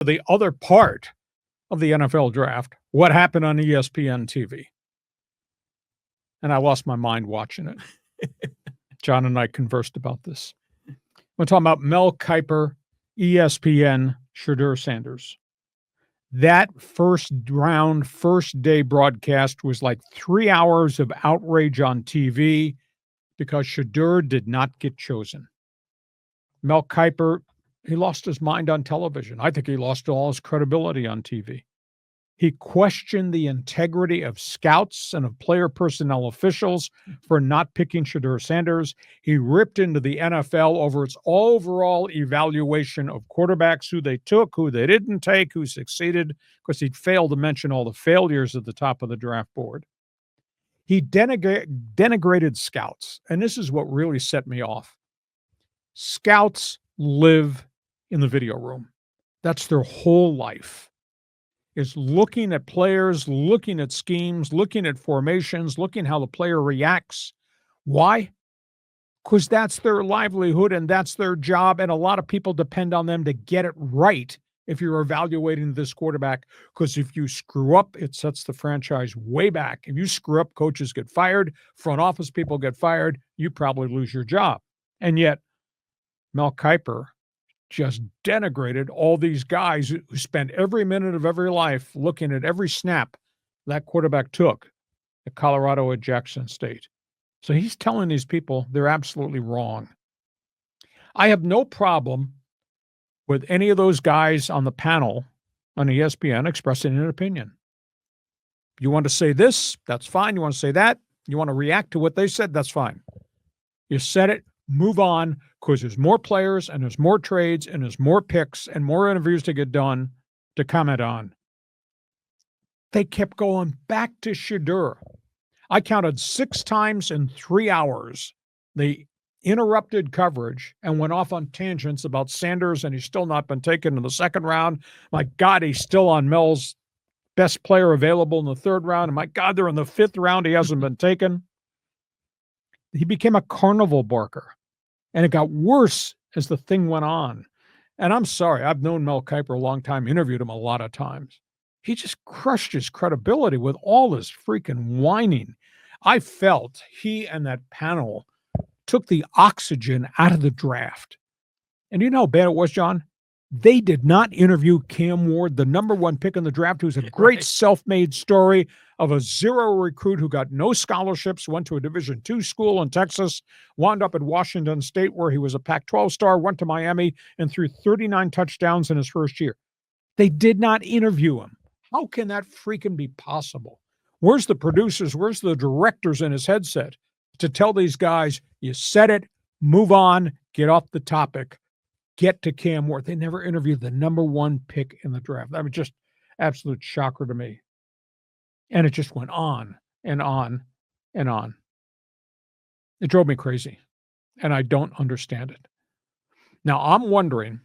the other part of the NFL draft, what happened on ESPN TV. And I lost my mind watching it. John and I conversed about this. We're talking about Mel Kiper, ESPN, Shedeur Sanders. That first round, first day broadcast was like 3 hours of outrage on TV because Shedeur did not get chosen. Mel Kiper, he lost his mind on television. I think he lost all his credibility on TV. He questioned the integrity of scouts and of player personnel officials for not picking Shedeur Sanders. He ripped into the NFL over its overall evaluation of quarterbacks, who they took, who they didn't take, who succeeded, because he'd failed to mention all the failures at the top of the draft board. He denigrated scouts, and this is what really set me off. Scouts live in the video room. That's their whole life. Is looking at players, looking at schemes, looking at formations, looking how the player reacts. Why? Because that's their livelihood and that's their job, and a lot of people depend on them to get it right if you're evaluating this quarterback, because if you screw up, it sets the franchise way back. If you screw up, coaches get fired, front office people get fired, you probably lose your job. And yet, Mel Kiper just denigrated all these guys who spent every minute of every life looking at every snap that quarterback took at Colorado, at Jackson State. So he's telling these people they're absolutely wrong. I have no problem with any of those guys on the panel on ESPN expressing an opinion. You want to say this, that's fine. You want to say that, you want to react to what they said, that's fine. You said it, move on, because there's more players and there's more trades and there's more picks and more interviews to get done to comment on. They kept going back to Shedeur. I counted 6 times in 3 hours. They interrupted coverage and went off on tangents about Sanders, and he's still not been taken in the second round. My God, he's still on Mel's best player available in the third round. And my God, they're in the 5th round. He hasn't been taken. He became a carnival barker. And it got worse as the thing went on. And I'm sorry, I've known Mel Kiper a long time, interviewed him a lot of times. He just crushed his credibility with all this freaking whining. I felt he and that panel took the oxygen out of the draft. And you know how bad it was, John? They did not interview Cam Ward, the number 1 pick in the draft, who's a great self-made story of a zero recruit who got no scholarships, went to a Division II school in Texas, wound up at Washington State where he was a Pac-12 star, went to Miami, and threw 39 touchdowns in his first year. They did not interview him. How can that freaking be possible? Where's the producers? Where's the directors in his headset to tell these guys, you said it, move on, get off the topic, get to Cam Ward? They never interviewed the number 1 pick in the draft. That was just absolute shocker to me. And it just went on and on and on. It drove me crazy, and I don't understand it. Now, I'm wondering,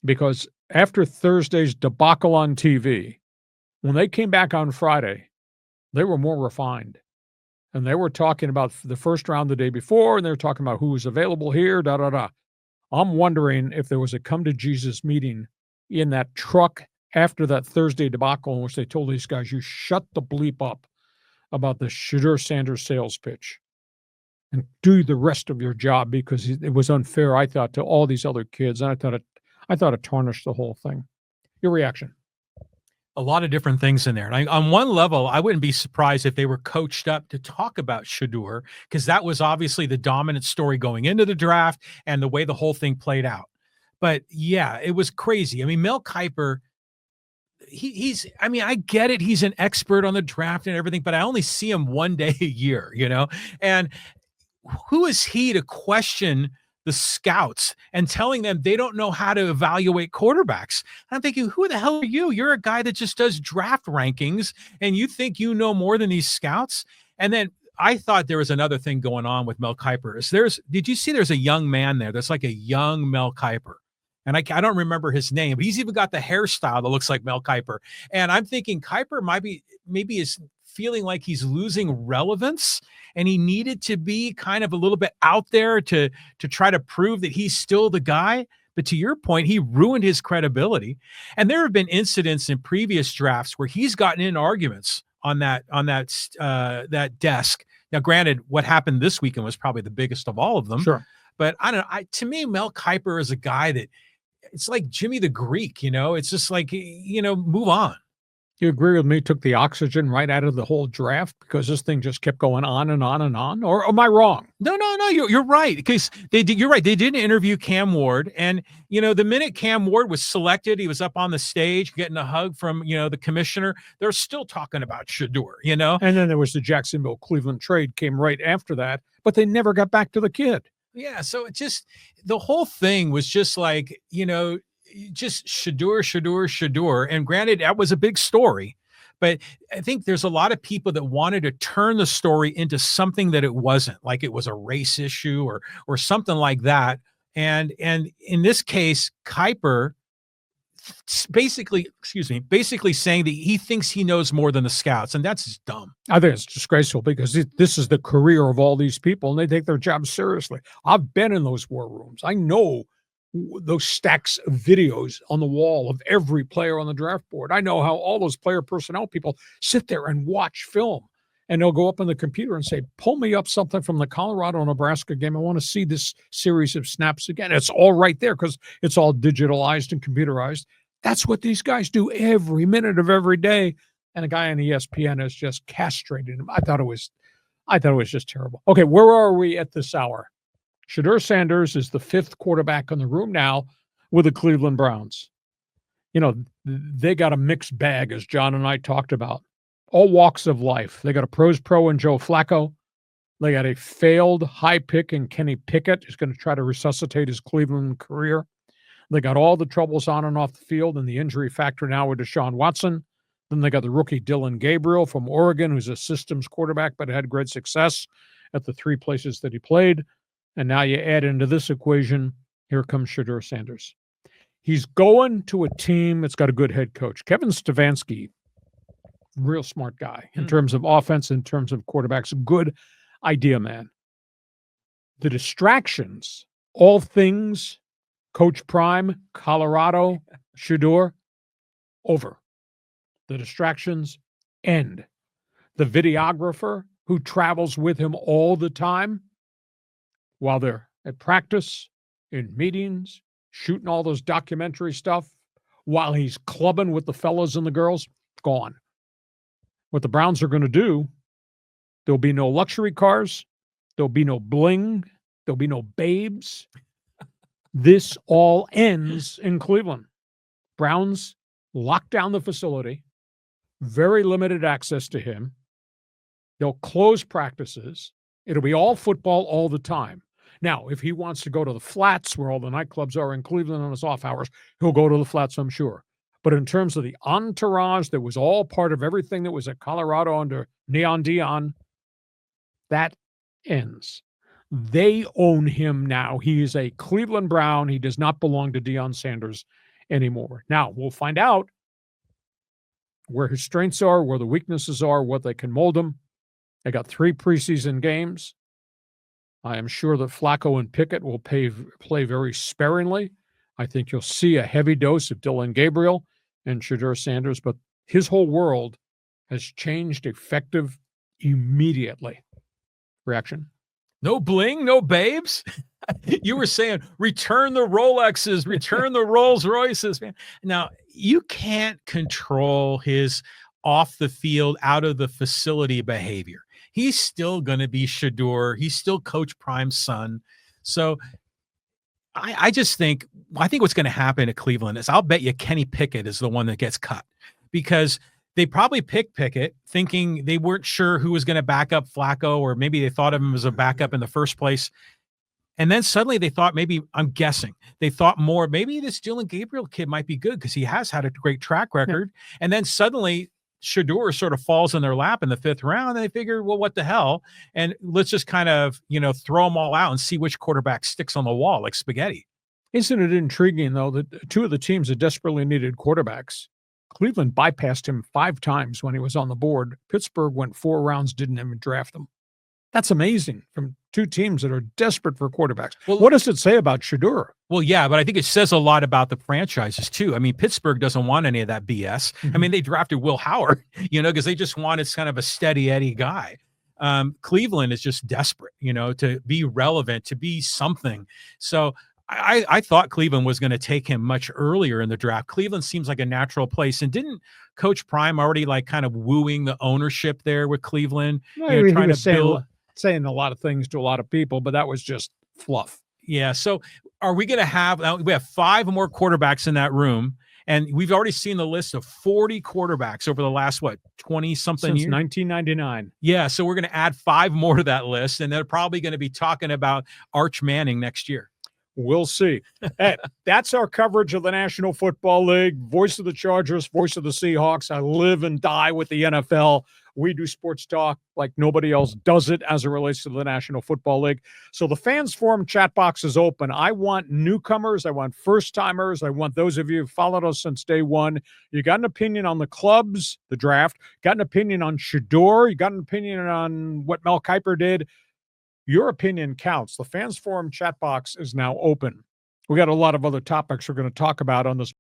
because after Thursday's debacle on TV, when they came back on Friday, they were more refined. And they were talking about the first round the day before, and they were talking about who was available here, da-da-da. I'm wondering if there was a come-to-Jesus meeting in that truck after that Thursday debacle in which they told these guys, you shut the bleep up about the Shedeur Sanders sales pitch and do the rest of your job, because it was unfair, I thought, to all these other kids. And I thought it tarnished the whole thing. Your reaction? A lot of different things in there. And on one level, I wouldn't be surprised if they were coached up to talk about Shedeur, because that was obviously the dominant story going into the draft and the way the whole thing played out. But yeah, it was crazy. I mean, Mel Kiper, I get it. He's an expert on the draft and everything, but I only see him one day a year, and who is he to question the scouts and telling them they don't know how to evaluate quarterbacks? And I'm thinking, who the hell are you? You're a guy that just does draft rankings, and you think you know more than these scouts? And then I thought there was another thing going on with Mel Kiper. Did you see there's a young man there that's like a young Mel Kiper? And I don't remember his name, but he's even got the hairstyle that looks like Mel Kiper. And I'm thinking Kiper maybe is feeling like he's losing relevance, and he needed to be kind of a little bit out there to try to prove that he's still the guy. But to your point, he ruined his credibility. And there have been incidents in previous drafts where he's gotten in arguments on that desk. Now, granted, what happened this weekend was probably the biggest of all of them. Sure. But I don't know. To me, Mel Kiper is a guy that it's like Jimmy the Greek, It's just like, move on. You agree with me? Took the oxygen right out of the whole draft because this thing just kept going on and on and on. Or am I wrong? No, you're right. Because you're right. They didn't interview Cam Ward, and the minute Cam Ward was selected, he was up on the stage getting a hug from the commissioner. They're still talking about Shedeur, And then there was the Jacksonville Cleveland trade came right after that, but they never got back to the kid. Yeah, so it just the whole thing was just like just Shedeur. And granted, that was a big story, but I think there's a lot of people that wanted to turn the story into something that it wasn't, like it was a race issue or something like that. And in this case, Kiper basically saying that he thinks he knows more than the scouts, and that's just dumb. I think it's disgraceful because this is the career of all these people, and they take their job seriously. I've been in those war rooms. I know those stacks of videos on the wall of every player on the draft board. I know how all those player personnel people sit there and watch film, and they'll go up on the computer and say, pull me up something from the Colorado-Nebraska game. I want to see this series of snaps again. It's all right there because it's all digitalized and computerized. That's what these guys do every minute of every day. And a guy on ESPN has just castrated him. I thought it was just terrible. Okay, where are we at this hour? Shedeur Sanders is the fifth quarterback in the room now with the Cleveland Browns. They got a mixed bag, as John and I talked about. All walks of life. They got a pros pro in Joe Flacco. They got a failed high pick in Kenny Pickett, who's going to try to resuscitate his Cleveland career. They got all the troubles on and off the field and the injury factor now with Deshaun Watson. Then they got the rookie Dillon Gabriel from Oregon, who's a systems quarterback, but had great success at the three places that he played. And now you add into this equation, here comes Shedeur Sanders. He's going to a team that's got a good head coach. Kevin Stefanski, real smart guy in terms of offense, in terms of quarterbacks, good idea, man. The distractions, all things Coach Prime, Colorado, Shedeur, over. The distractions end. The videographer who travels with him all the time while they're at practice, in meetings, shooting all those documentary stuff, while he's clubbing with the fellas and the girls, gone. What the Browns are going to do, there'll be no luxury cars, there'll be no bling, there'll be no babes. This all ends in Cleveland. Browns lock down the facility, very limited access to him. They'll close practices. It'll be all football all the time. Now, if he wants to go to the flats where all the nightclubs are in Cleveland on his off hours, he'll go to the flats, I'm sure. But in terms of the entourage that was all part of everything that was at Colorado under Neon Deion, that ends. They own him now. He is a Cleveland Brown. He does not belong to Deion Sanders anymore. Now, we'll find out where his strengths are, where the weaknesses are, what they can mold him. They got 3 preseason games. I am sure that Flacco and Pickett will play very sparingly. I think you'll see a heavy dose of Dillon Gabriel and Shedeur Sanders, but his whole world has changed effective immediately. Reaction? No bling, no babes. You were saying, return the Rolexes, return the Rolls Royces, man. Now, you can't control his off the field, out of the facility behavior. He's still going to be Shedeur. He's still Coach Prime's son. So I think what's going to happen at Cleveland is I'll bet you Kenny Pickett is the one that gets cut, because they probably picked Pickett thinking they weren't sure who was going to back up Flacco, or maybe they thought of him as a backup in the first place. And then suddenly they thought, they thought more, maybe this Dillon Gabriel kid might be good because he has had a great track record. Yeah. And then suddenly Shedeur sort of falls in their lap in the 5th round, and they figure, well, what the hell? And let's just kind of, throw them all out and see which quarterback sticks on the wall like spaghetti. Isn't it intriguing, though, that 2 of the teams that desperately needed quarterbacks, Cleveland bypassed him 5 times when he was on the board. Pittsburgh went 4 rounds, didn't even draft him. That's amazing from 2 teams that are desperate for quarterbacks. Well, what does it say about Shedeur? Well, yeah, but I think it says a lot about the franchises too. I mean, Pittsburgh doesn't want any of that BS. I mean, they drafted Will Howard, because they just wanted kind of a steady Eddie guy. Cleveland is just desperate, to be relevant, to be something. So I thought Cleveland was going to take him much earlier in the draft. Cleveland seems like a natural place. And didn't Coach Prime already like kind of wooing the ownership there with Cleveland? Well, he Trying was to build. saying a lot of things to a lot of people, but that was just fluff. Yeah. So are we going to have, we have 5 more quarterbacks in that room, and we've already seen the list of 40 quarterbacks over the last, 20 something Since years? 1999. Yeah. So we're going to add 5 more to that list, and they're probably going to be talking about Arch Manning next year. We'll see. Hey, that's our coverage of the National Football League. Voice of the Chargers, voice of the Seahawks. I live and die with the NFL. We do sports talk like nobody else does it as it relates to the National Football League. So the Fans Forum chat box is open. I want newcomers. I want first-timers. I want those of you who followed us since day one. You got an opinion on the clubs, the draft. Got an opinion on Shedeur. You got an opinion on what Mel Kiper did. Your opinion counts. The Fans Forum chat box is now open. We got a lot of other topics we're going to talk about on this